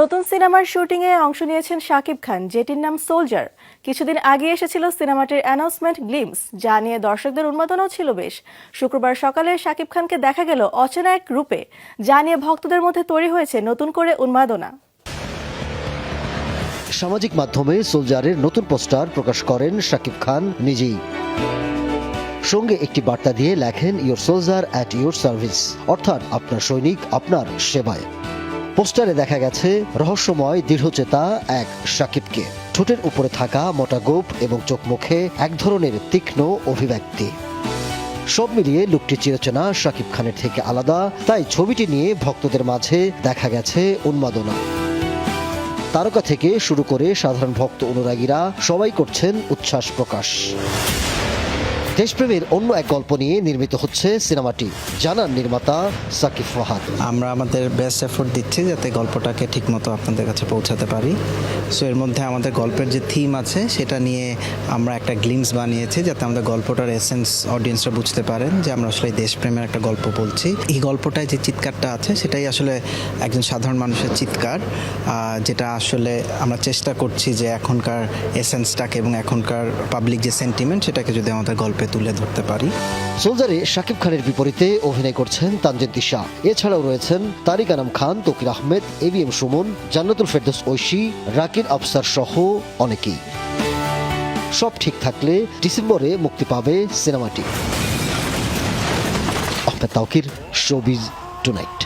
নতুন সিনেমার শুটিংয়ে অংশ নিয়েছেন শাকিব খান, যেটির নাম সোলজার। কিছুদিন আগে এসেছিল সিনেমাটির অ্যানাউন্সমেন্ট গ্লিমস, যা নিয়ে দর্শকদের উন্মাদনাও ছিল বেশ। শুক্রবার সকালে শাকিব খানকে দেখা গেল অচেনা এক রূপে, যা নিয়ে ভক্তদের মধ্যে তৈরি হয়েছে নতুন করে উন্মাদনা। সামাজিক মাধ্যমে সোলজারের নতুন পোস্টার প্রকাশ করেন শাকিব খান নিজেই। সঙ্গে একটি বার্তা দিয়ে লেখেন, your soldier at your service, অর্থাৎ আপনার সৈনিক আপনার সেবায়। পোস্টারে দেখা গেছে রহস্যময় দৃঢ়চেতা এক শাকিবকে। ঠোঁটের উপরে থাকা মোটা গোঁফ এবং চোখ মুখে এক ধরনের তীক্ষ্ণ অভিব্যক্তি। সব মিলিয়ে লুকটি চিরচেনা শাকিব খানের থেকে আলাদা, তাই ছবিটি নিয়ে ভক্তদের মাঝে দেখা গেছে উন্মাদনা। তারকা থেকে শুরু করে সাধারণ ভক্ত অনুরাগীরা সবাই করছেন উচ্ছ্বাস প্রকাশ। দেশপ্রেমের অন্য এক গল্প নিয়ে নির্মিত হচ্ছে সিনেমাটি, জানান নির্মাতা সাকিব ফাহাদ। আমরা আমাদের বেস্ট এফোর্ট দিচ্ছি যাতে গল্পটাকে ঠিকমতো আপনাদের কাছে পৌঁছাতে পারি। সো এর মধ্যে আমাদের গল্পের যে থিম আছে সেটা নিয়ে আমরা একটা গ্লিমস বানিয়েছি, যাতে আমাদের গল্পটার এসেন্স অডিয়েন্সরা বুঝতে পারেন যে আমরা আসলে দেশপ্রেমের একটা গল্প বলছি। এই গল্পটায় যে চিৎকারটা আছে সেটাই আসলে একজন সাধারণ মানুষের চিৎকার, যেটা আসলে আমরা চেষ্টা করছি যে এখনকার এসেন্সটাকে এবং এখনকার পাবলিক যে সেন্টিমেন্ট সেটাকে যদি আমাদের গল্পে তুলে ধরতে পারি। সোলজারে শাকিব খানের বিপরীতে অভিনয় করছেন তানজিদ দিশা। এছাড়াও রয়েছেন তারিক আনাম খান, তৌকির আহমেদ, এবিএম সুমন, জান্নাতুল ফেরদৌস ঐশী, রাকিব আফসার সহ অনেকেই। সব ঠিক থাকলে ডিসেম্বরে মুক্তি পাবে সিনেমাটি। Ahmed Tauquir, showbiz tonight.